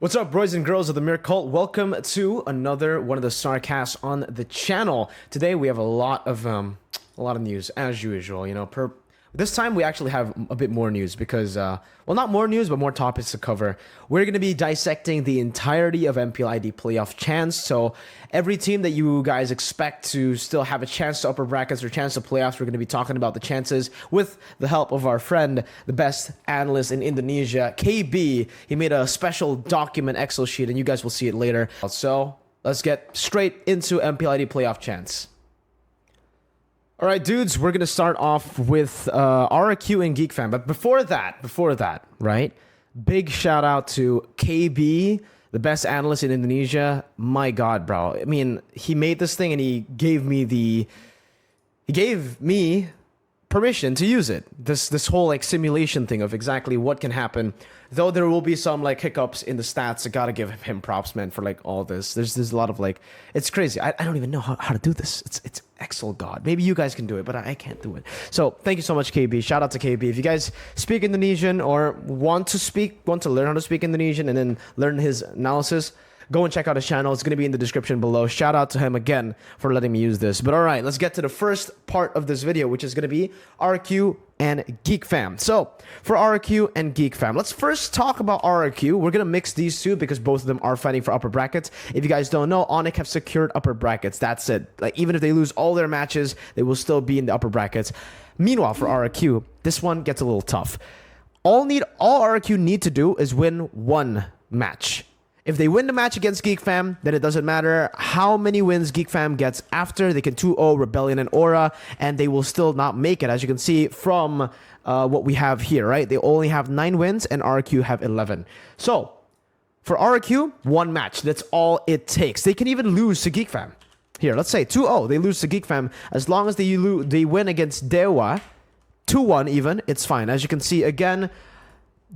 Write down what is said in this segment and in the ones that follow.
What's up, boys and girls of the Mirko? Welcome to another one of the Snarcasts on the channel. Today we have a lot of news as usual. You know, this time we actually have a bit more news because, well, not more news, but more topics to cover. We're going to be dissecting the entirety of MPLI playoff chance. So every team that you guys expect to still have a chance to upper brackets or chance to playoffs, we're going to be talking about the chances with the help of our friend, the best analyst in Indonesia, KB. He made a special document Excel sheet, and you guys will see it later. So let's get straight into MPLI playoff chance. All right, dudes, we're going to start off with RRQ and GEEKFAM. But before that, right? Big shout out to KB, the best analyst in Indonesia. My God, bro. I mean, he made this thing and he gave me permission to use it. This whole like simulation thing of exactly what can happen. Though there will be some like hiccups in the stats, I gotta give him props, man, for like all this. There's a lot of like, it's crazy. I don't even know how to do this. It's Excel God. Maybe you guys can do it, but I can't do it. So thank you so much, KB. Shout out to KB. If you guys speak Indonesian or want to learn how to speak Indonesian and then learn his analysis, go and check out his channel. It's going to be in the description below. Shout out to him again for letting me use this. But all right, let's get to the first part of this video, which is going to be RRQ and GEEKFAM. So for RRQ and GEEKFAM, let's first talk about RRQ. We're going to mix these two because both of them are fighting for upper brackets. If you guys don't know, Onyx have secured upper brackets. That's it. Like, even if they lose all their matches, they will still be in the upper brackets. Meanwhile, for RRQ, this one gets a little tough. All RRQ need to do is win one match. If they win the match against GEEKFAM, then it doesn't matter how many wins GEEKFAM gets after. They can 2-0 Rebellion and Aura, and they will still not make it, as you can see from what we have here, right? They only have 9 wins, and RRQ have 11. So, for RRQ, one match. That's all it takes. They can even lose to GEEKFAM. Here, let's say 2-0. They lose to GEEKFAM. As long as they win against DEWA, 2-1 even, it's fine. As you can see, again,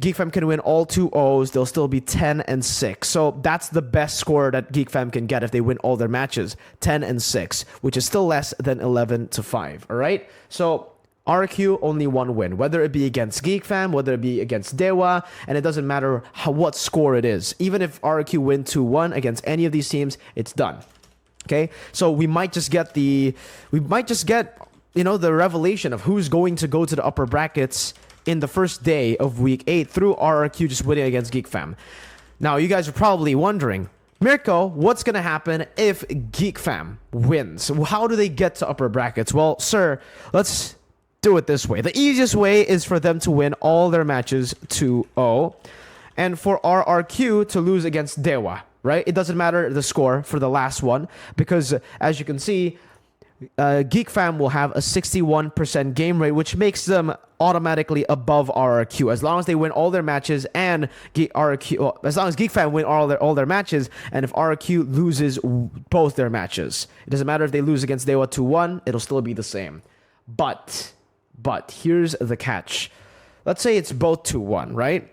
GEEKFAM can win all 2-0s. They'll still be 10-6. So that's the best score that GEEKFAM can get if they win all their matches. 10-6, which is still less than 11-5. All right. So RRQ only one win, whether it be against GEEKFAM, whether it be against DEWA, and it doesn't matter what score it is. Even if RRQ win 2-1 against any of these teams, it's done. Okay. So we might just get the revelation of who's going to go to the upper brackets in the first day of week 8 through RRQ just winning against GEEKFAM. Now, you guys are probably wondering, Mirko, what's going to happen if GEEKFAM wins? How do they get to upper brackets? Well, sir, let's do it this way. The easiest way is for them to win all their matches 2-0 and for RRQ to lose against DEWA, right? It doesn't matter the score for the last one because, as you can see, GEEKFAM will have a 61% game rate, which makes them automatically above RRQ as long as they win all their matches and as long as GEEKFAM win all their matches, and if RRQ loses both their matches. It doesn't matter if they lose against DEWA 2-1, it'll still be the same. But here's the catch. Let's say it's both 2-1, right?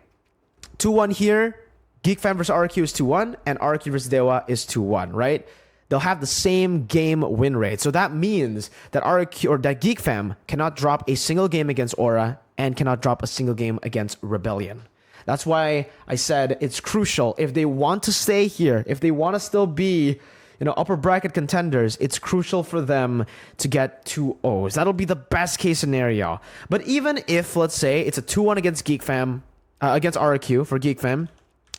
2-1 here, GEEKFAM versus RRQ is 2-1, and RRQ versus DEWA is 2-1, right? They'll have the same game win rate. So that means that RRQ or that GEEKFAM cannot drop a single game against Aura and cannot drop a single game against Rebellion. That's why I said it's crucial. If they want to stay here, if they want to still be, upper bracket contenders, it's crucial for them to get 2-0s. That'll be the best case scenario. But even if, let's say, it's a 2-1 against GEEKFAM, against RRQ for GEEKFAM,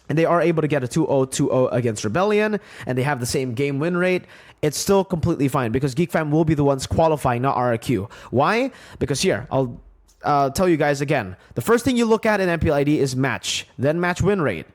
and they are able to get a 2-0 against Rebellion, and they have the same game win rate, it's still completely fine because GEEKFAM will be the ones qualifying, not RRQ. Why? Because here, I'll tell you guys again. The first thing you look at in MPLID is match, then match win rate.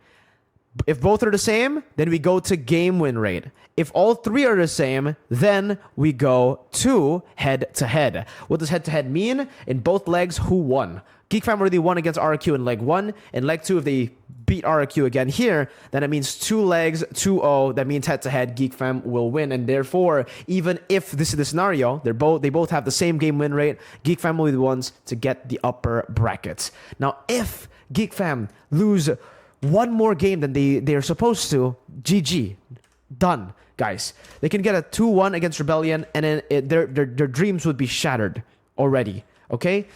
If both are the same, then we go to game win rate. If all three are the same, then we go to head-to-head. What does head-to-head mean? In both legs, who won? GEEKFAM already won against RRQ in leg 1. In leg 2, if they beat RRQ again here, then it means 2 legs, 2-0. That means head-to-head, GEEKFAM will win. And therefore, even if this is the scenario, they both have the same game win rate, GEEKFAM will be the ones to get the upper brackets. Now, if GEEKFAM lose one more game than they're supposed to, GG. Done, guys. They can get a 2-1 against Rebellion, and then their dreams would be shattered already, okay?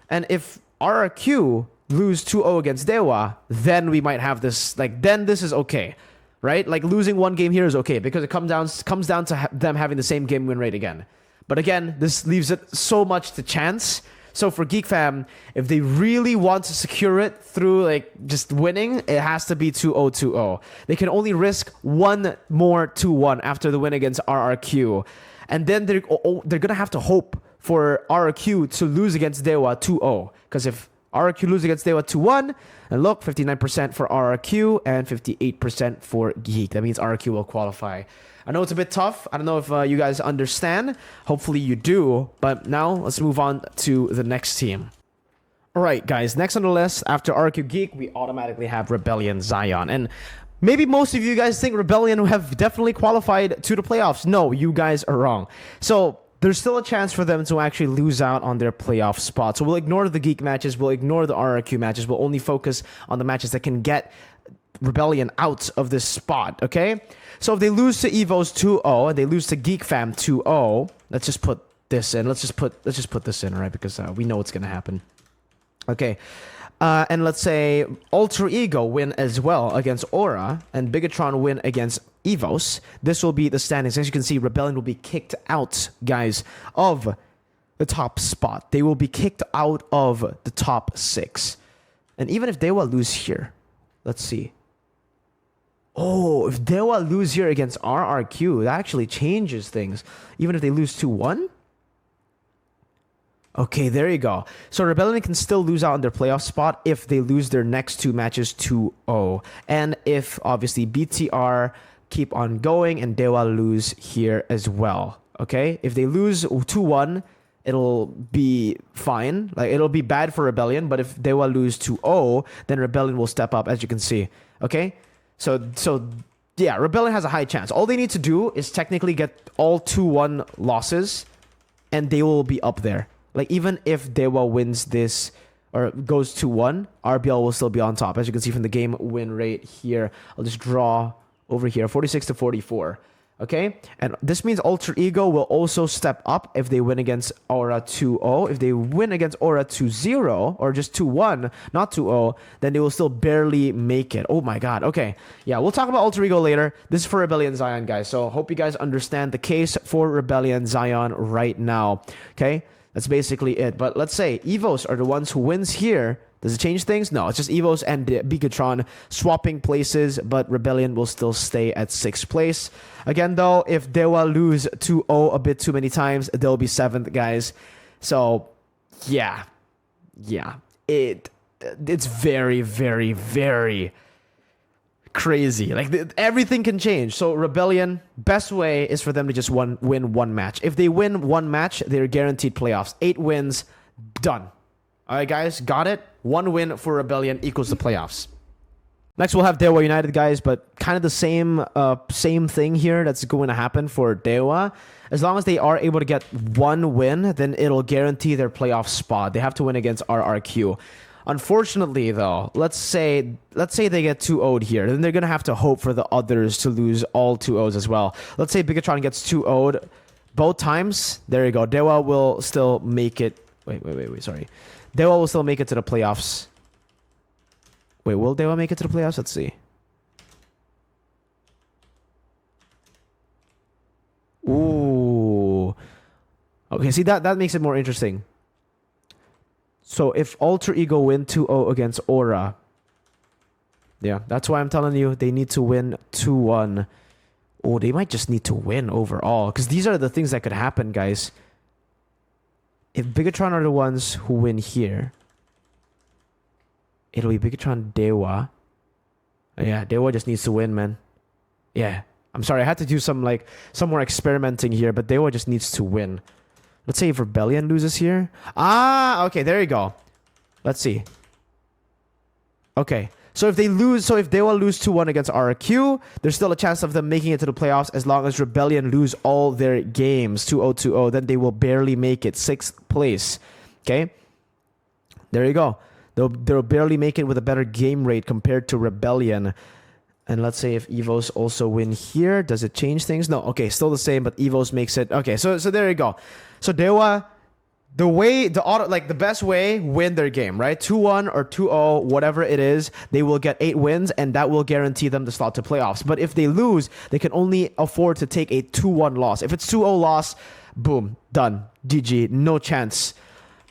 And if RRQ lose 2-0 against DEWA, then we might have this, like, then this is okay, right? Like, losing one game here is okay because it comes down to them having the same game win rate again. But again, this leaves it so much to chance. So for GEEKFAM, if they really want to secure it through like just winning, it has to be 2-0, 2-0. They can only risk one more 2-1 after the win against RRQ. And then they're going to have to hope for RRQ to lose against DEWA 2-0. Because if RRQ lose against DEWA 2-1, and look, 59% for RRQ and 58% for Geek. That means RRQ will qualify. I know it's a bit tough. I don't know if you guys understand. Hopefully you do. But now let's move on to the next team. All right, guys. Next on the list, after RRQ Geek, we automatically have Rebellion Zion. And maybe most of you guys think Rebellion have definitely qualified to the playoffs. No, you guys are wrong. So there's still a chance for them to actually lose out on their playoff spot. So we'll ignore the Geek matches. We'll ignore the RRQ matches. We'll only focus on the matches that can get Rebellion out of this spot, okay? So if they lose to EVOS 2-0 and they lose to GEEKFAM 2-0, let's just put this in. Let's just put this in, all right? Because we know what's gonna happen. Okay. And let's say Alter Ego win as well against Aura and Bigatron win against EVOS. This will be the standings. As you can see, Rebellion will be kicked out, guys, of the top spot. They will be kicked out of the top 6. And even if DEWA lose here, let's see. Oh, if DEWA lose here against RRQ, that actually changes things. Even if they lose 2-1? Okay, there you go. So Rebellion can still lose out on their playoff spot if they lose their next 2 matches 2-0. And if, obviously, BTR keep on going and DEWA lose here as well. Okay? If they lose 2-1, it'll be fine. Like, it'll be bad for Rebellion, but if DEWA lose 2-0, then Rebellion will step up, as you can see. Okay? So yeah, Rebellion has a high chance. All they need to do is technically get all 2-1 losses, and they will be up there. Like, even if DEWA wins this or goes 2-1, RBL will still be on top. As you can see from the game win rate here, I'll just draw over here, 46-44. Okay? And this means Alter Ego will also step up if they win against Aura 2-0. If they win against Aura 2-0 or just 2-1, not 2-0, then they will still barely make it. Oh my god. Okay. Yeah, we'll talk about Alter Ego later. This is for Rebellion Zion, guys. So hope you guys understand the case for Rebellion Zion right now. Okay? That's basically it. But let's say EVOS are the ones who wins here. Does it change things? No, it's just EVOS and Bigatron swapping places, but Rebellion will still stay at 6th place. Again, though, if DEWA lose 2-0 a bit too many times, they'll be 7th, guys. So, yeah. It's very, very, very crazy. Like, everything can change. So Rebellion, best way is for them to just win one match. If they win one match, they're guaranteed playoffs. 8 wins, done. All right, guys, got it? 1 win for Rebellion equals the playoffs. Next, we'll have DEWA United, guys, but kind of the same thing here that's going to happen for DEWA. As long as they are able to get 1 win, then it'll guarantee their playoff spot. They have to win against RRQ. Unfortunately, though, let's say they get 2-0'd here. Then they're going to have to hope for the others to lose all 2-0s as well. Let's say Bigatron gets 2-0'd both times. There you go. DEWA will still make it. Wait, sorry. DEWA will still make it to the playoffs. Wait, will DEWA make it to the playoffs? Let's see. Ooh. Okay, see, that makes it more interesting. So if Alter Ego win 2-0 against Aura, yeah, that's why I'm telling you they need to win 2-1. Oh, they might just need to win overall, because these are the things that could happen, guys. If Bigatron are the ones who win here, it'll be Bigatron DEWA. Yeah, DEWA just needs to win, man. Yeah, I'm sorry, I had to do some more experimenting here, but DEWA just needs to win. Let's say if Rebellion loses here. Ah, okay, there you go. Let's see. Okay, so if DEWA lose 2-1 against RRQ, there's still a chance of them making it to the playoffs as long as Rebellion lose all their games 2-0, 2-0. Then they will barely make it 6th place. Okay, there you go. They'll barely make it with a better game rate compared to Rebellion. And let's say if EVOS also win here, does it change things? No, okay, still the same, but EVOS makes it. Okay, so there you go. So DEWA the best way, win their game, right? 2-1 or 2-0, whatever it is, they will get 8 wins, and that will guarantee them the slot to playoffs. But if they lose, they can only afford to take a 2-1 loss. If it's 2-0 loss, boom, done, GG, no chance.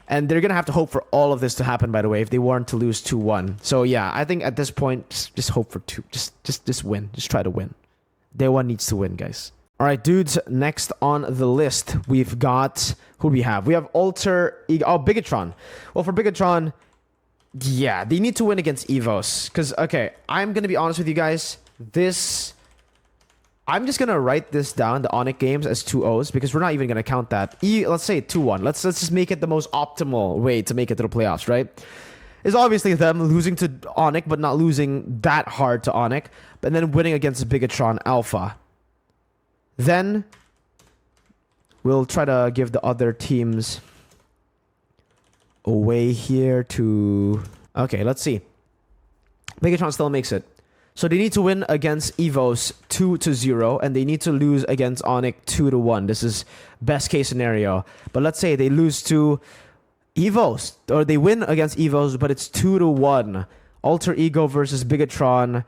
And they're gonna have to hope for all of this to happen, by the way, if they weren't to lose 2-1. So yeah, I think at this point, just hope for two. Just win. Just try to win. DEWA needs to win, guys. All right, dudes, next on the list, we've got... Who do we have? We have Bigetron. Well, for Bigetron, yeah, they need to win against EVOS. Because, okay, I'm going to be honest with you guys. I'm just going to write this down, the Onyx games, as 2-0s. Because we're not even going to count that. Let's say 2-1. Let's just make it the most optimal way to make it to the playoffs, right? It's obviously them losing to Onyx, but not losing that hard to Onyx. But then winning against Bigetron Alpha. Then we'll try to give the other teams a way here to... Okay, let's see. Bigetron still makes it. So they need to win against EVOS 2-0, and they need to lose against Onyx 2-1. This is best case scenario. But let's say they lose to EVOS, or they win against EVOS, but it's 2-1. Alter Ego versus Bigetron.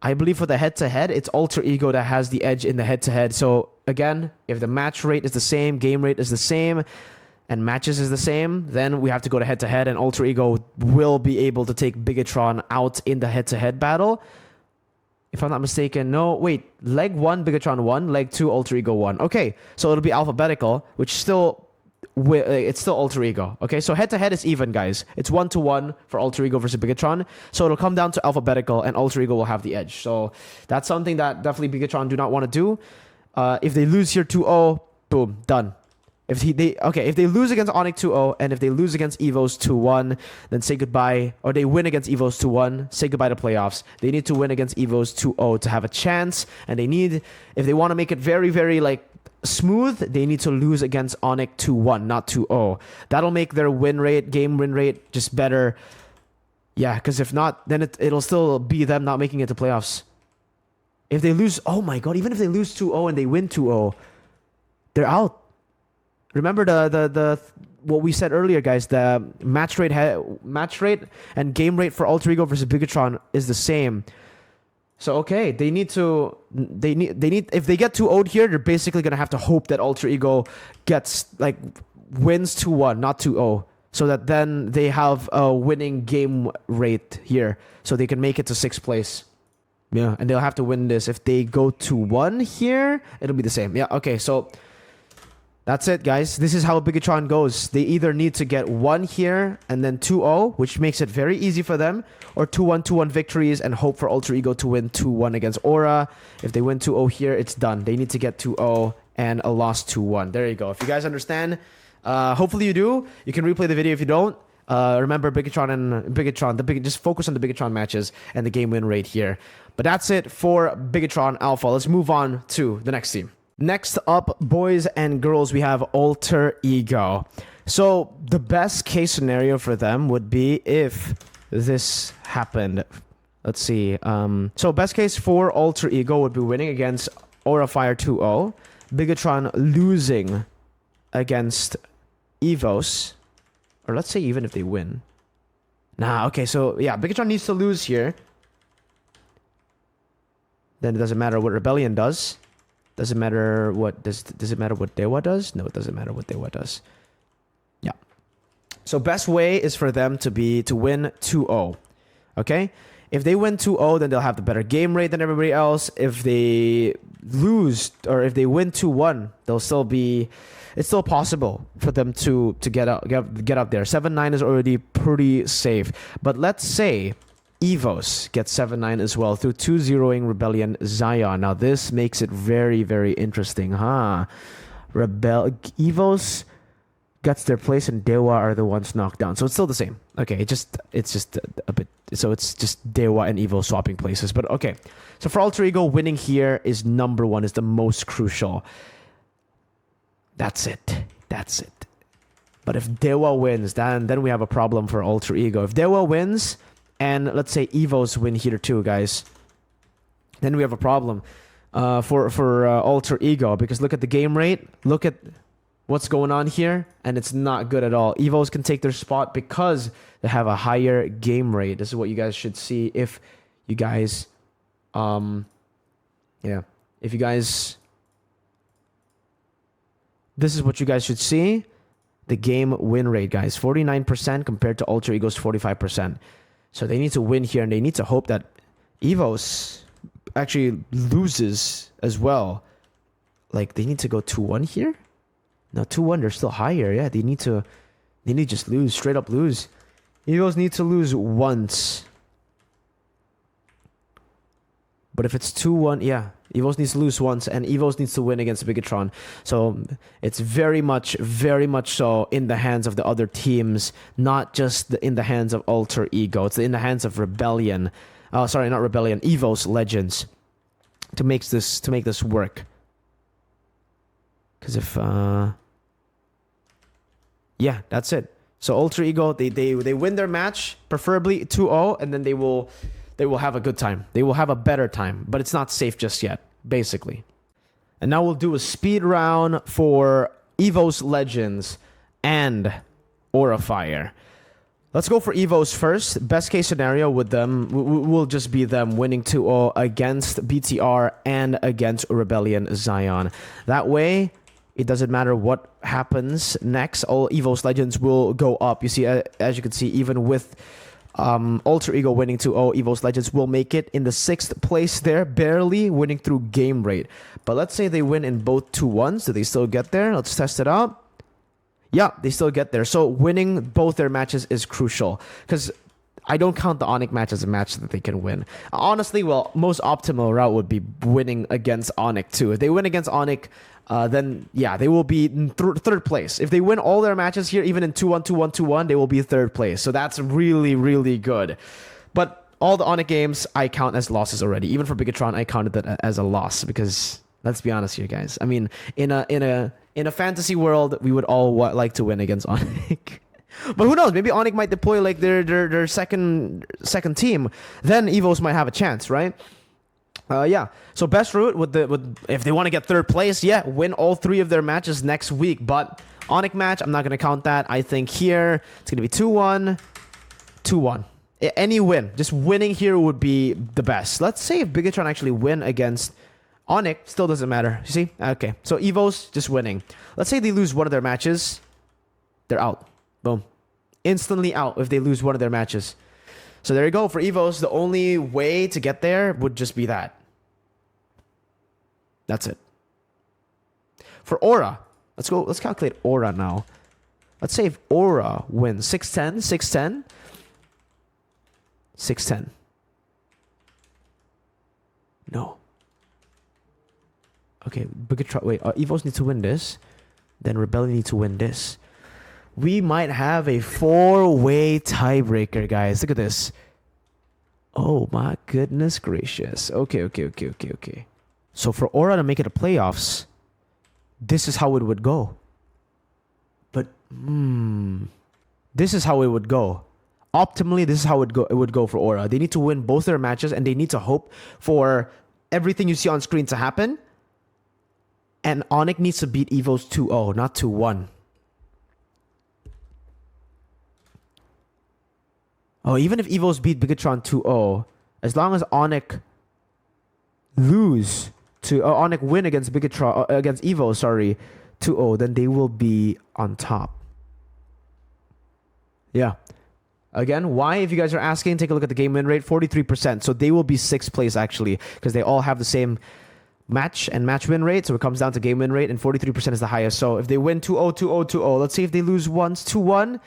I believe for the head-to-head, it's Alter Ego that has the edge in the head-to-head. So, again, if the match rate is the same, game rate is the same, and matches is the same, then we have to go to head-to-head, and Alter Ego will be able to take Bigetron out in the head-to-head battle. If I'm not mistaken, no, wait, leg 1, Bigetron 1, leg 2, Alter Ego 1. Okay, so it'll be alphabetical, which still... it's still Alter Ego. Okay, so head-to-head is even, guys. It's 1-1 for Alter Ego versus Bigetron. So it'll come down to alphabetical, and Alter Ego will have the edge. So that's something that definitely Bigetron do not want to do. If they lose here 2-0, boom, done. If they lose against Onyx 2-0, and if they lose against EVOS 2-1, then say goodbye. Or they win against EVOS 2-1, say goodbye to playoffs. They need to win against EVOS 2-0 to have a chance. And they need, if they want to make it very, very like smooth, they need to lose against Onyx 2-1, not 2-0. That'll make their win rate, game win rate, just better. Yeah, because if not, then it'll still be them not making it to playoffs. If they lose, oh my god, even if they lose 2-0 and they win 2-0, they're out. Remember the what we said earlier, guys. The match rate and game rate for Alter Ego versus Bigetron is the same. So okay, they need if they get 2-0'd here, they're basically gonna have to hope that Alter Ego wins 2-1, not 2-0, so that then they have a winning game rate here, so they can make it to 6th place. Yeah, and they'll have to win this. If they go 2-1 here, it'll be the same. Yeah, okay, so that's it, guys. This is how Bigetron goes. They either need to get 1 here and then 2-0, which makes it very easy for them, or 2-1 victories and hope for Alter Ego to win 2-1 against Aura. If they win 2-0 here, it's done. They need to get 2-0 and a loss 2-1. There you go. If you guys understand, hopefully you do. You can replay the video if you don't. Remember just focus on the Bigetron matches and the game win rate here. But that's it for Bigetron Alpha. Let's move on to the next team. Next up, boys and girls, we have Alter Ego. So the best case scenario for them would be if this happened. Let's see. So best case for Alter Ego would be winning against Aura Fire 2-0. Bigetron losing against EVOS. Or let's say even if they win. Nah, okay, so yeah, Bigetron needs to lose here. Then it doesn't matter what Rebellion does. Doesn't matter what does it matter what DEWA does? No, it doesn't matter what DEWA does. Yeah. So best way is for them to win 2-0. Okay? If they win 2-0, then they'll have the better game rate than everybody else. If they lose or if they win 2-1, it's still possible for them to get up there. 7-9 is already pretty safe. But let's say EVOS gets 7-9 as well through 2-0ing Rebellion Zion. Now this makes it very, very interesting, huh? EVOS gets their place and DEWA are the ones knocked down. So it's still the same. Okay, it's just a bit. So it's just DEWA and EVOS swapping places. But okay, so for Alter Ego, winning here is number 1, is the most crucial. That's it. But if DEWA wins, then we have a problem for Alter Ego. If DEWA wins, and let's say EVOS win here too, guys, then we have a problem for Alter Ego, because look at the game rate. Look at what's going on here, and it's not good at all. EVOS can take their spot because they have a higher game rate. This is what you guys should see if you guys, if you guys, this is what you guys should see. The game win rate, guys, 49% compared to Alter Ego's 45%. So they need to win here, and they need to hope that EVOS actually loses as well. Like, they need to go 2-1 here? No, 2-1, they're still higher. Yeah, they need to just lose, straight up lose. EVOS need to lose once. But if it's 2-1, yeah, EVOS needs to lose once, and EVOS needs to win against Bigetron. So it's very much so in the hands of the other teams, not just in the hands of Alter Ego. It's in the hands of Rebellion. Oh, sorry, not Rebellion. EVOS Legends to make this work. Because if yeah, that's it. So Alter Ego, they win their match, preferably 2-0, and then they will have a good time. They will have a better time, but it's not safe just yet, basically. And now we'll do a speed round for EVOS Legends and Aura Fire. Let's go for EVOS first. Best case scenario with them will just be them winning 2-0 against BTR and against Rebellion Zion. That way, it doesn't matter what happens next. All EVOS Legends will go up. You see, as you can see, even with Alter Ego winning 2-0, EVOS Legends will make it in the 6th place there, barely winning through game rate. But let's say they win in both 2-1s. Do they still get there? Let's test it out. Yeah, they still get there. So winning both their matches is crucial, because I don't count the Onyx match as a match that they can win. Honestly, well, most optimal route would be winning against Onyx too. If they win against Onyx, then yeah, they will be in third place. If they win all their matches here, even in 2-1, 2-1, 2-1, they will be third place. So that's really, really good. But all the Onyx games I count as losses already. Even for Bigetron, I counted that as a loss, because let's be honest here, guys. I mean, in a fantasy world, we would all like to win against Onyx. But who knows? Maybe Onyx might deploy like their second team. Then EVOS might have a chance, right? Yeah. So best route with if they want to get third place, yeah, win all 3 of their matches next week. But Onyx match, I'm not gonna count that. I think here it's gonna be 2-1, 2-1. Any win, just winning here would be the best. Let's say if Bigetron actually win against Onyx, still doesn't matter. You see? Okay. So EVOS just winning. Let's say they lose one of their matches, they're out. Boom. Instantly out if they lose one of their matches. So there you go. For EVOS, the only way to get there would just be that. That's it. For Aura, let's go. Let's calculate Aura now. Let's say if Aura wins 6-10, 6-10, 6-10. No. Okay, Bigetron. Wait, EVOS need to win this. Then Rebellion need to win this. We might have a 4-way tiebreaker, guys. Look at this. Oh my goodness gracious. Okay. So for Aura to make it to playoffs, this is how it would go. But this is how it would go. Optimally, this is how it would go for Aura. They need to win both their matches, and they need to hope for everything you see on screen to happen. And Onyx needs to beat EVOS 2-0, not 2-1. Oh, even if EVOS beat Bigetron 2-0, as long as Onyx Onyx win against Bigetron, against EVOS, sorry, 2-0, then they will be on top. Yeah. Again, why? If you guys are asking, take a look at the game win rate, 43%. So they will be 6th place actually, because they all have the same match and match win rate. So it comes down to game win rate, and 43% is the highest. So if they win 2-0, 2-0, 2-0, let's see if they lose once, 2-1.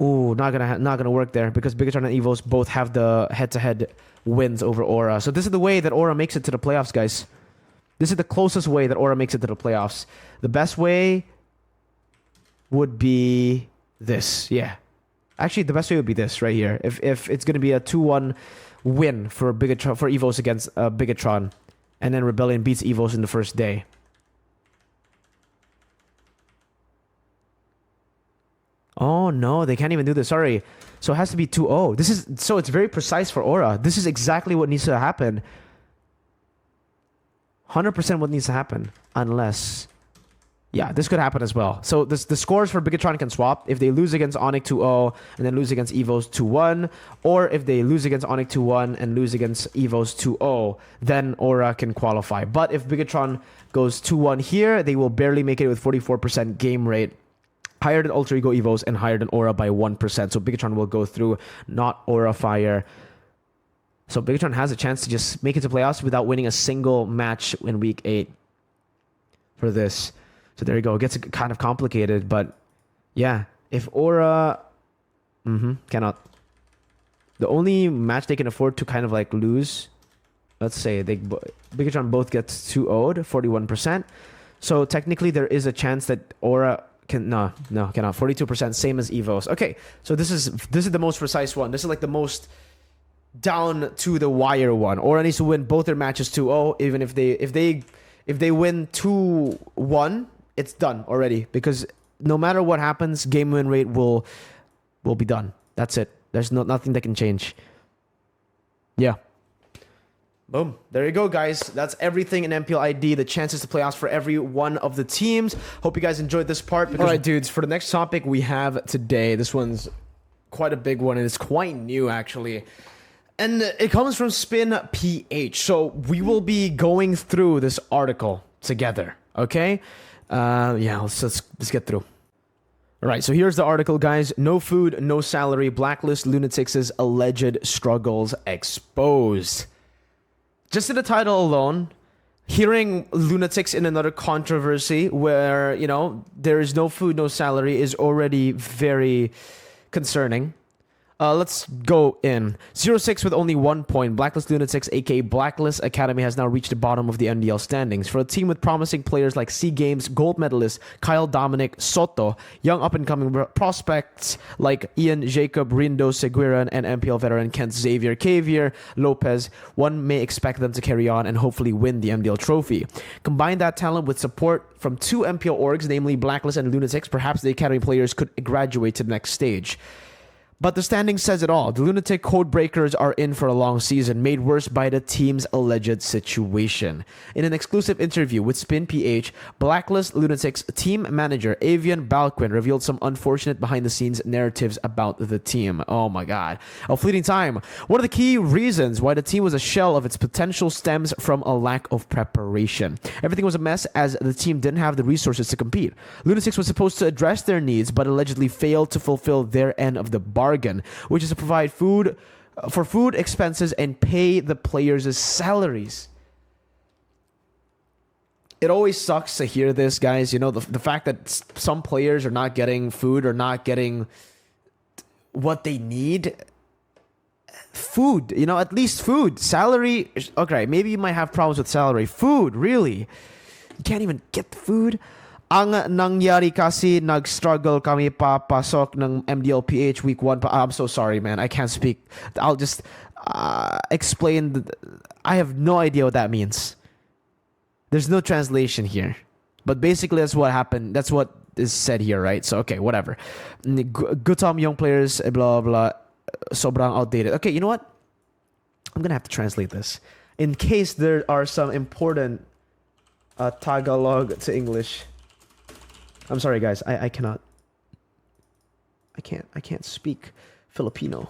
Ooh, not gonna work there, because Bigetron and EVOS both have the head-to-head wins over Aura. So this is the way that Aura makes it to the playoffs, guys. This is the closest way that Aura makes it to the playoffs. The best way would be this. Yeah. Actually, the best way would be this right here. If it's gonna be a 2-1 win for Bigetron, for EVOS against Bigetron, and then Rebellion beats EVOS in the first day. Oh no, they can't even do this. Sorry. So it has to be 2-0. So it's very precise for Aura. This is exactly what needs to happen. 100% what needs to happen. Unless, Yeah, this could happen as well. So the scores for Bigatron can swap. If they lose against Onyx 2-0 and then lose against EVOS 2-1, or if they lose against Onyx 2-1 and lose against EVOS 2-0, then Aura can qualify. But if Bigatron goes 2-1 here, they will barely make it with 44% game rate, higher than Alter Ego EVOS and higher than Aura by 1%. So Bigatron will go through, not Aura Fire. So Bigatron has a chance to just make it to playoffs without winning a single match in week 8 for this. So there you go. It gets kind of complicated, but yeah, if Aura cannot. The only match they can afford to kind of like lose, let's say Bigatron both gets 2-0'd, 41%. So technically there is a chance that Aura cannot. 42%, same as EVOS. Okay, so this is the most precise one. This is like the most down to the wire one. Aura needs to win both their matches 2-0. Even if they win 2-1, it's done already, because no matter what happens, game win rate will be done. That's it. There's nothing that can change. Yeah. Boom. There you go, guys. That's everything in MPL ID. The chances to playoffs for every one of the teams. Hope you guys enjoyed this part. All right, dudes. For the next topic we have today, this one's quite a big one, and it's quite new, actually. And it comes from Spin PH. So we will be going through this article together, okay? Yeah, let's get through. All right, so here's the article, guys. No food, no salary. Blacklist Lunatics' alleged struggles exposed. Just in the title alone, hearing Lunatics in another controversy where, you know, there is no food, no salary is already very concerning. Let's go in. 0-6 with only 1 point. Blacklist Lunatics, aka Blacklist Academy, has now reached the bottom of the MDL standings. For a team with promising players like SEA Games gold medalist Kyle Dominic Soto, young up-and-coming prospects like Ian Jacob Rindo Seguiran, and MPL veteran Kent Xavier Cavier Lopez, one may expect them to carry on and hopefully win the MDL trophy. Combine that talent with support from 2 MPL orgs, namely Blacklist and Lunatics, perhaps the Academy players could graduate to the next stage. But the standing says it all. The Lunatic Codebreakers are in for a long season, made worse by the team's alleged situation. In an exclusive interview with Spin PH, Blacklist Lunatics team manager Avian Balquin revealed some unfortunate behind-the-scenes narratives about the team. Oh my god. A fleeting time. One of the key reasons why the team was a shell of its potential stems from a lack of preparation. Everything was a mess as the team didn't have the resources to compete. Lunatics was supposed to address their needs, but allegedly failed to fulfill their end of the bargain, which is to provide food for food expenses and pay the players' salaries. It always sucks to hear this, guys. You know, the fact that some players are not getting food or not getting what they need. Food, you know, at least food. Salary, okay, maybe you might have problems with salary. Food, really? You can't even get the food? Ang nangyari kasi, nag-struggle kami papasok ng MDLPH week 1. I'm so sorry, man. I can't speak. I'll just explain. I have no idea what that means. There's no translation here. But basically, that's what happened. That's what is said here, right? So, okay, whatever. Gutom young players, blah, blah. Sobrang outdated. Okay, you know what? I'm going to have to translate this. In case there are some important Tagalog to English. I'm sorry, guys. I cannot. I can't speak Filipino.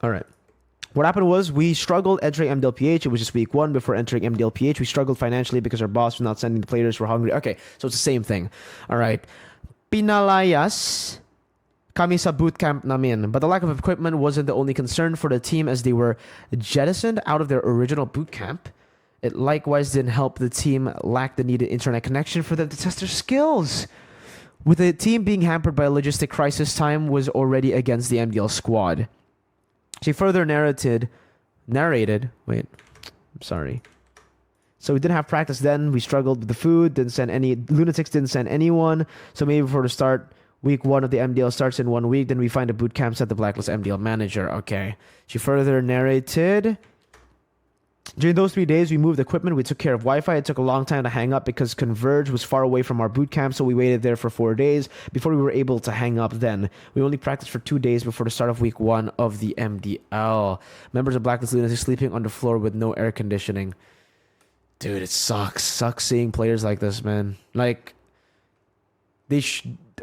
All right. What happened was we struggled entering MDLPH. It was just week 1 before entering MDLPH. We struggled financially because our boss was not sending the players. We're hungry. Okay, so it's the same thing. All right. Pinalayas kami sa bootcamp namin. But the lack of equipment wasn't the only concern for the team as they were jettisoned out of their original bootcamp. It likewise didn't help the team lack the needed internet connection for them to test their skills. With the team being hampered by a logistic crisis, time was already against the MDL squad. She further narrated, wait, I'm sorry. So we didn't have practice then. We struggled with the food, Lunatics didn't send anyone. So maybe before the start, week 1 of the MDL starts in 1 week, then we find a boot camp at the Blacklist MDL manager. Okay. She further narrated, during those 3 days, we moved equipment. We took care of Wi-Fi. It took a long time to hang up because Converge was far away from our boot camp, so we waited there for 4 days before we were able to hang up then. We only practiced for 2 days before the start of week 1 of the MDL. Members of Blacklist Lunatics sleeping on the floor with no air conditioning. Dude, it sucks seeing players like this, man. Like,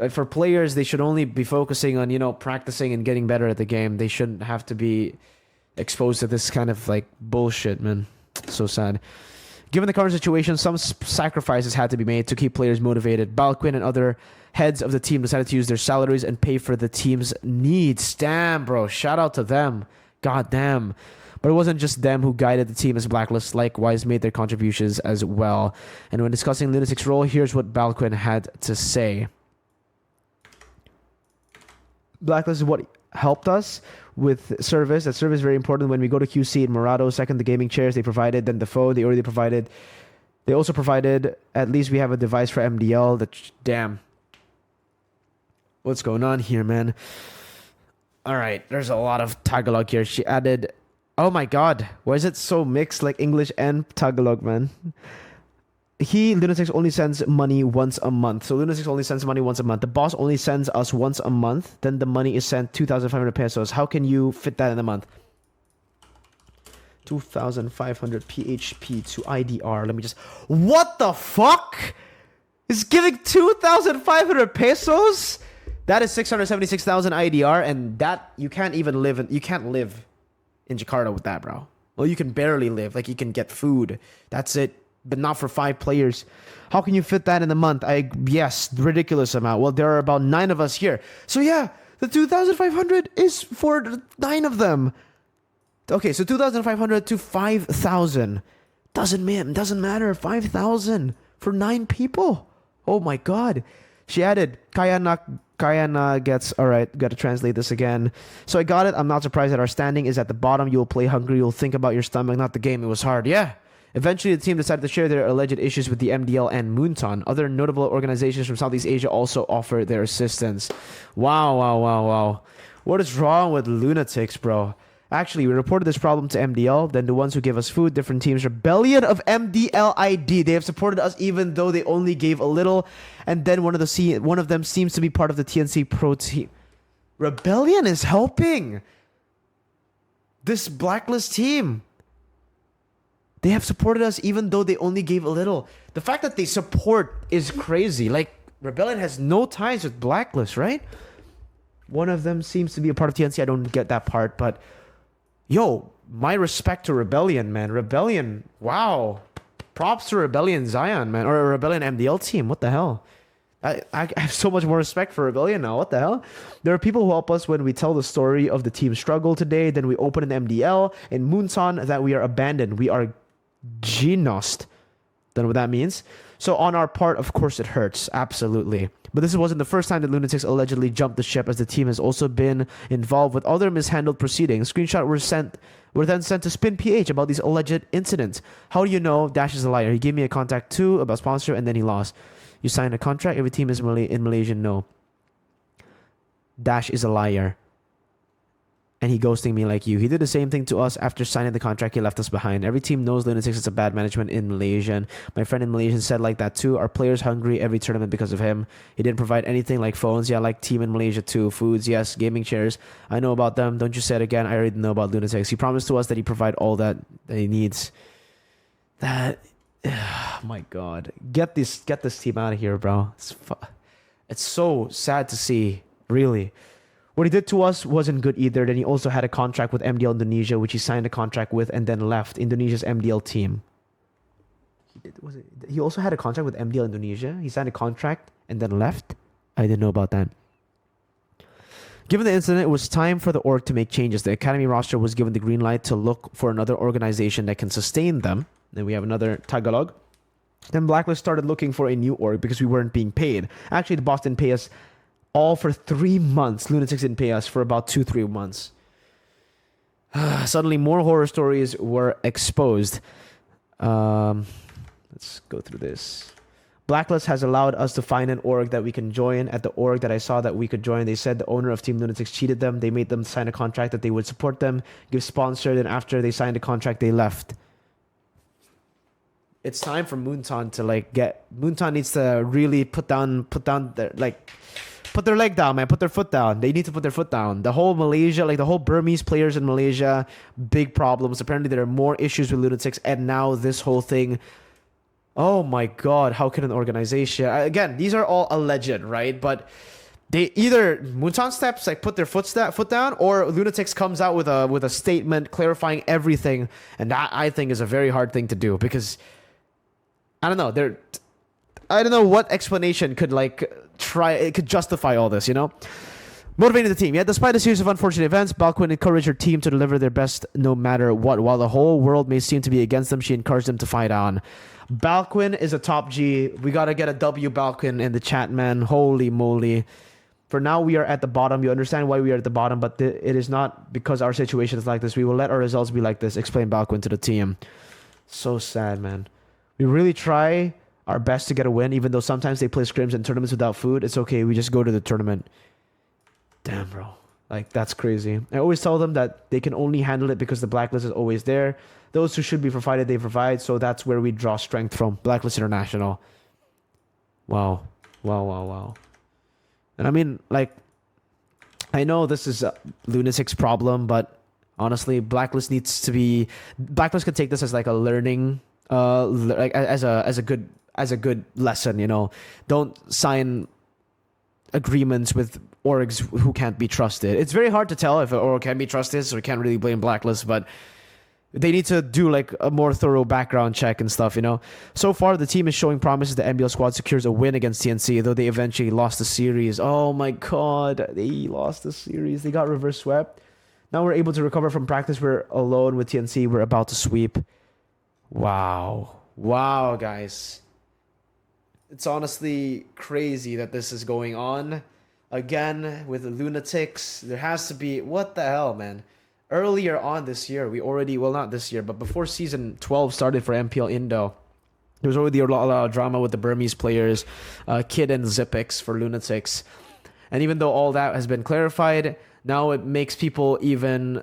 for players, they should only be focusing on, you know, practicing and getting better at the game. They shouldn't have to be exposed to this kind of like bullshit, man. So sad. Given the current situation, some sacrifices had to be made to keep players motivated. Balquin and other heads of the team decided to use their salaries and pay for the team's needs. Damn, bro. Shout out to them. God damn. But it wasn't just them who guided the team, as Blacklist likewise made their contributions as well. And when discussing Lunatic's role, here's what Balquin had to say. Blacklist is what helped us with service. That service is very important when we go to QC in Morado. Second, the gaming chairs they provided, then the phone they already provided. They also provided, at least we have a device for MDL. Damn. What's going on here, man? All right, there's a lot of Tagalog here. She added, oh my God, why is it so mixed, like English and Tagalog, man? Lunatics only sends money once a month. So Lunatics only sends money once a month. The boss only sends us once a month. Then the money is sent 2,500 pesos. How can you fit that in a month? 2,500 PHP to IDR. Let me just... What the fuck? It's giving 2,500 pesos? That is 676,000 IDR, and that you can't even live you can't live in Jakarta with that, bro. Well, you can barely live. Like, you can get food. That's it. But not for 5 players. How can you fit that in a month? Yes, ridiculous amount. Well, there are about 9 of us here. So yeah, the 2,500 is for 9 of them. Okay, so 2,500 to 5,000. Doesn't matter. 5,000 for 9 people. Oh my God. She added, Kaya na gets, alright, gotta translate this again. So I got it. I'm not surprised that our standing is at the bottom. You'll play hungry. You'll think about your stomach, not the game. It was hard. Yeah. Eventually, the team decided to share their alleged issues with the MDL and Moonton. Other notable organizations from Southeast Asia also offer their assistance. Wow. What is wrong with Lunatics, bro? Actually, we reported this problem to MDL, then the ones who give us food, different teams. Rebellion of MDL ID. They have supported us even though they only gave a little. And then one of them seems to be part of the TNC Pro team. Rebellion is helping this Blacklist team. They have supported us even though they only gave a little. The fact that they support is crazy. Like, Rebellion has no ties with Blacklist, right? One of them seems to be a part of TNC. I don't get that part, but yo, my respect to Rebellion, man. Rebellion, wow. Props to Rebellion Zion, man. Or a Rebellion MDL team. What the hell? I have so much more respect for Rebellion now. What the hell? There are people who help us when we tell the story of the team's struggle today. Then we open an MDL in Moonton that we are abandoned. We are genost. Don't know what that means. So on our part, of course, it hurts. Absolutely. But this wasn't the first time that Lunatics allegedly jumped the ship, as the team has also been involved with other mishandled proceedings. Screenshots were then sent to Spin PH about these alleged incidents. How do you know Dash is a liar? He gave me a contact too about sponsor, and then he lost. You signed a contract. Every team is in Malaysia. No. Dash is a liar. And he ghosting me like you. He did the same thing to us after signing the contract. He left us behind. Every team knows Lunatics is a bad management in Malaysia. And my friend in Malaysia said like that too. Our players hungry every tournament because of him. He didn't provide anything like phones. Yeah, like team in Malaysia too. Foods, yes. Gaming chairs. I know about them. Don't you say it again. I already know about Lunatics. He promised to us that he provide all that he needs. That, oh my God. Get this team out of here, bro. It's so sad to see. Really. What he did to us wasn't good either. Then he also had a contract with MDL Indonesia, which he signed a contract with and then left Indonesia's MDL team. He also had a contract with MDL Indonesia. He signed a contract and then left. I didn't know about that. Given the incident, it was time for the org to make changes. The academy roster was given the green light to look for another organization that can sustain them. Then we have another Tagalog. Then Blacklist started looking for a new org because we weren't being paid. Actually, the boss didn't pay us all for 3 months. Lunatics didn't pay us for about 2-3 months. Suddenly, more horror stories were exposed. Let's go through this. Blacklist has allowed us to find an org that we can join. At the org that I saw that we could join, they said the owner of Team Lunatics cheated them. They made them sign a contract that they would support them, give sponsor, and after they signed the contract, they left. It's time for Moonton to Moonton needs to really put their leg down, man. Put their foot down. They need to put their foot down. The whole Malaysia, the whole Burmese players in Malaysia, big problems. Apparently, there are more issues with Lunatics, and now this whole thing Oh my god, how can an organization again, these are all alleged, right? But they either Muntan steps like put their foot down, or Lunatics comes out with a statement clarifying everything, and that I think is a very hard thing to do because I don't know, I don't know what explanation could it could justify all this, you know? Motivating the team. Yeah, despite a series of unfortunate events, Balquin encouraged her team to deliver their best no matter what. While the whole world may seem to be against them, she encouraged them to fight on. Balquin is a top G. We gotta get a W Balquin in the chat, man. Holy moly. For now, we are at the bottom. You understand why we are at the bottom, but it is not because our situation is like this. We will let our results be like this. Explain Balquin to the team. So sad, man. We really try our best to get a win, even though sometimes they play scrims and tournaments without food. It's okay. We just go to the tournament. Damn, bro. Like, that's crazy. I always tell them that they can only handle it because the blacklist is always there. Those who should be provided, they provide. So that's where we draw strength from. Blacklist International. Wow. Wow, wow, wow. And I mean, like, I know this is a Lunatic's problem, but honestly, Blacklist needs to be... Blacklist could take this as like a learning... like as a good lesson, you know. Don't sign agreements with orgs who can't be trusted. It's very hard to tell if an org can be trusted, so we can't really blame Blacklist, but they need to do like a more thorough background check and stuff, you know. So far, the team is showing promises. The MBL squad secures a win against TNC, though they eventually lost the series. Oh my god, they lost the series. They got reverse swept. Now we're able to recover from practice. We're alone with TNC. We're about to sweep. Wow. Wow, guys. It's honestly crazy that this is going on. Again, with the Lunatics, there has to be... What the hell, man? Earlier on this year, we already... Well, not this year, but before Season 12 started for MPL Indo, there was already a lot of drama with the Burmese players, Kid and Zipix for Lunatics. And even though all that has been clarified... Now it makes people even,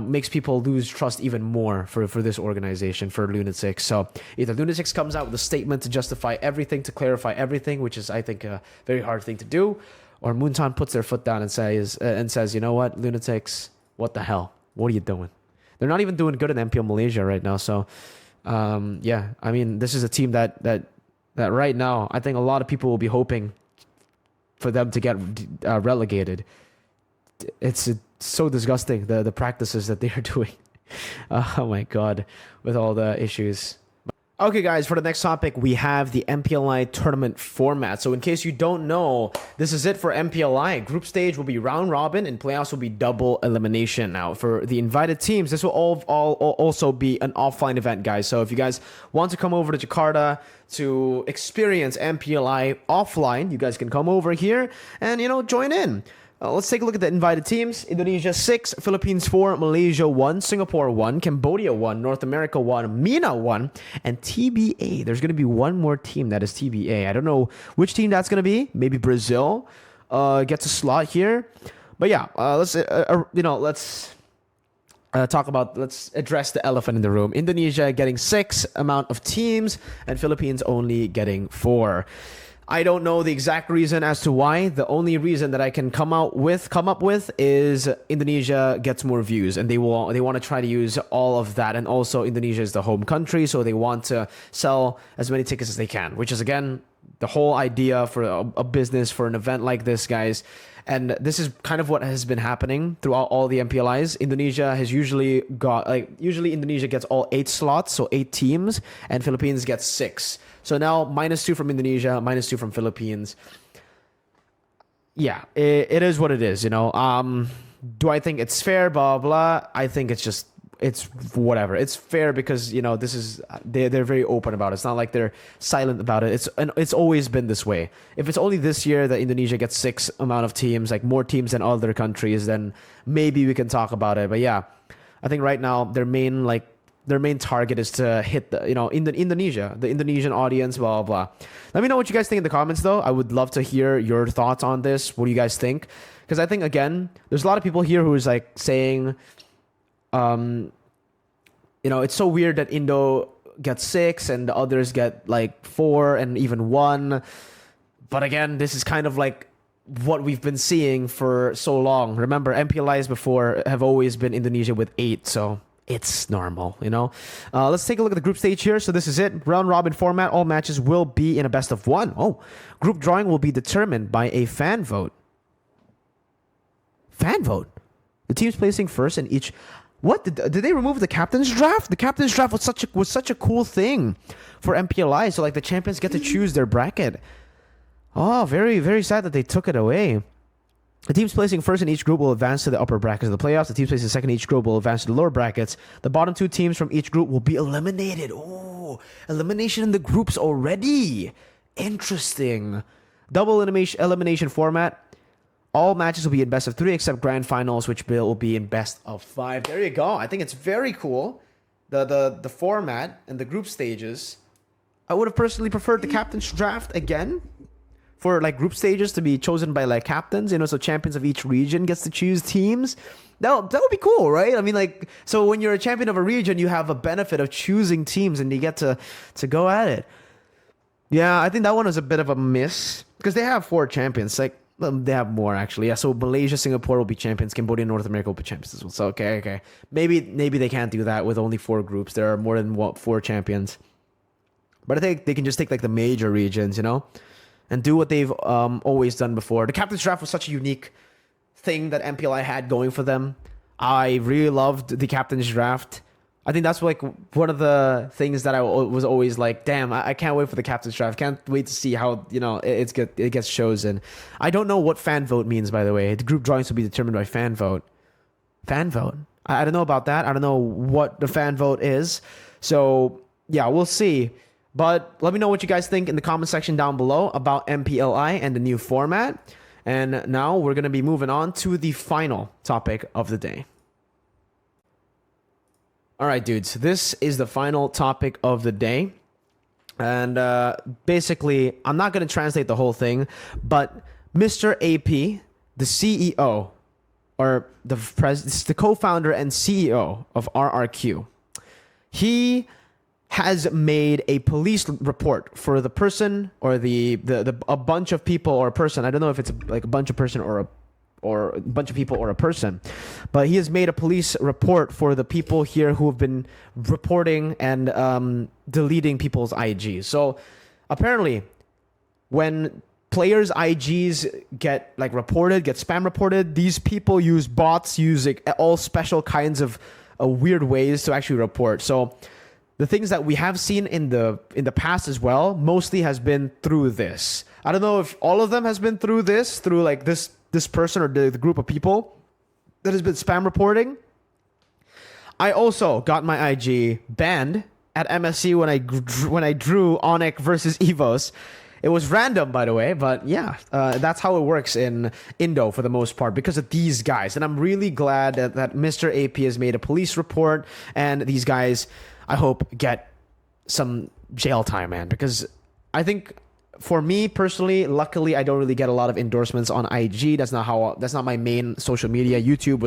makes people lose trust even more for this organization, for Lunatics. So either Lunatics comes out with a statement to justify everything, to clarify everything, which is, I think, a very hard thing to do, or Muntan puts their foot down and says, you know what, Lunatics, what the hell? What are you doing? They're not even doing good in MPL Malaysia right now. So, yeah, I mean, this is a team that right now, I think a lot of people will be hoping for them to get relegated. It's so disgusting, the practices that they are doing. Oh my god, with all the issues. Okay, guys, for the next topic, we have the MPLI tournament format. So in case you don't know, this is it for MPLI. Group stage will be round robin, and playoffs will be double elimination. Now, for the invited teams, this will all also be an offline event, guys. So if you guys want to come over to Jakarta to experience MPLI offline, you guys can come over here and, you know, join in. Let's take a look at the invited teams. Indonesia 6, Philippines 4, Malaysia 1, Singapore 1, Cambodia 1, North America 1, MENA 1, and TBA. There's going to be one more team that is TBA. I don't know which team that's going to be. Maybe Brazil gets a slot here. But yeah, let's address the elephant in the room. Indonesia getting 6 amount of teams, and Philippines only getting 4. I don't know the exact reason as to why. The only reason that I can come up with is Indonesia gets more views, and they want to try to use all of that. And also, Indonesia is the home country, so they want to sell as many tickets as they can, which is, again, the whole idea for a business, for an event like this, guys. And this is kind of what has been happening throughout all the MPLIs. Indonesia has usually Indonesia gets all 8 slots, so 8 teams, and Philippines gets 6. So now -2 from Indonesia, -2 from Philippines. Yeah, it is what it is, you know. Do I think it's fair? Blah blah. I think it's whatever. It's fair because, you know, this is they're very open about it. It's not like they're silent about it. It's always been this way. If it's only this year that Indonesia gets 6 amount of teams, like more teams than other countries, then maybe we can talk about it. But yeah, I think right now their main target is to hit the Indonesian audience, blah, blah, blah. Let me know what you guys think in the comments, though. I would love to hear your thoughts on this. What do you guys think? Because I think, again, there's a lot of people here who is like saying, it's so weird that Indo gets 6 and the others get like 4 and even 1. But again, this is kind of like what we've been seeing for so long. Remember, MPLIs before have always been Indonesia with 8, so It's normal, you know. Let's take a look at the group stage here. So this is it. Round robin format. All matches will be in a best of one. Oh, group drawing will be determined by a fan vote. Fan vote. The teams placing first in each. What did they remove the captain's draft? The captain's draft was such a cool thing for MPLI. So like the champions get to choose their bracket. Oh, very, very sad that they took it away. The teams placing first in each group will advance to the upper brackets of the playoffs. The teams placing second in each group will advance to the lower brackets. The bottom two teams from each group will be eliminated. Oh, elimination in the groups already. Interesting. Double elimination format. All matches will be in best of 3 except grand finals, which will be in best of 5. There you go. I think it's very cool. The format and the group stages. I would have personally preferred the captain's draft again. For like group stages to be chosen by like captains, you know, so champions of each region gets to choose teams. That would be cool, right? I mean, like, so when you're a champion of a region, you have a benefit of choosing teams and you get to go at it. Yeah, I think that one was a bit of a miss because they have 4 champions. Like, they have more actually. Yeah, so Malaysia, Singapore will be champions. Cambodia, North America will be champions as well. So okay. Maybe they can't do that with only 4 groups. There are more than 4 champions. But I think they can just take like the major regions, you know, and do what they've always done before. The captain's draft was such a unique thing that MPLI had going for them. I really loved the captain's draft. I think that's like one of the things that I was always like, damn, I can't wait for the captain's draft. Can't wait to see how, you know, it gets chosen. I don't know what fan vote means, by the way. The group drawings will be determined by fan vote. Fan vote? I don't know about that. I don't know what the fan vote is. So, yeah, we'll see. But let me know what you guys think in the comment section down below about MPLI and the new format. And now we're going to be moving on to the final topic of the day. All right, dudes, this is the final topic of the day. And basically, I'm not going to translate the whole thing, but Mr. AP, the CEO, or the co-founder and CEO of RRQ, he has made a police report for the person or a bunch of people or a person. I don't know if it's like a bunch of person or a bunch of people or a person, but he has made a police report for the people here who have been reporting and deleting people's IGs. So apparently when players' IGs get like reported, get spam reported, these people use bots, use like all special kinds of weird ways to actually report. So the things that we have seen in the past as well mostly has been through this. I don't know if all of them has been through this, through like this person or the group of people that has been spam reporting. I also got my IG banned at MSC when I drew Onyx versus EVOS. It was random, by the way, but yeah, that's how it works in Indo for the most part because of these guys. And I'm really glad that Mr. AP has made a police report and these guys, I hope, get some jail time, man, because I think for me personally, luckily, I don't really get a lot of endorsements on IG. That's not my main social media. YouTube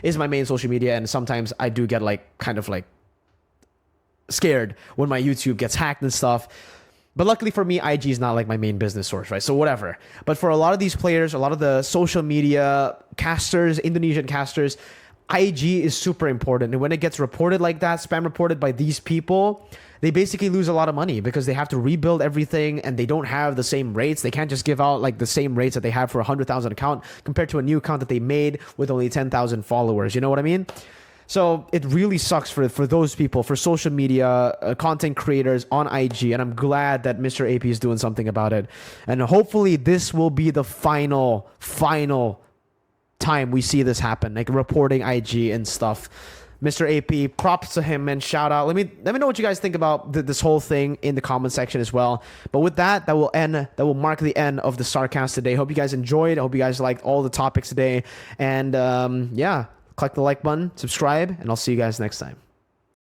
is my main social media, and sometimes I do get like kind of like scared when my YouTube gets hacked and stuff. But luckily for me, IG is not like my main business source, right? So whatever. But for a lot of these players, a lot of the social media casters, Indonesian casters, IG is super important. And when it gets reported like that, spam reported by these people, they basically lose a lot of money because they have to rebuild everything and they don't have the same rates. They can't just give out like the same rates that they have for a 100,000 account compared to a new account that they made with only 10,000 followers. You know what I mean? So it really sucks for those people, for social media, content creators on IG. And I'm glad that Mr. AP is doing something about it. And hopefully this will be the final time we see this happen, like reporting IG and stuff. Mr. AP, props to him and shout out. Let me know what you guys think about this whole thing in the comment section as well. But with that will mark the end of the Sarcast today. Hope you guys enjoyed. I hope you guys liked all the topics today. And yeah, click the like button, subscribe, and I'll see you guys next time.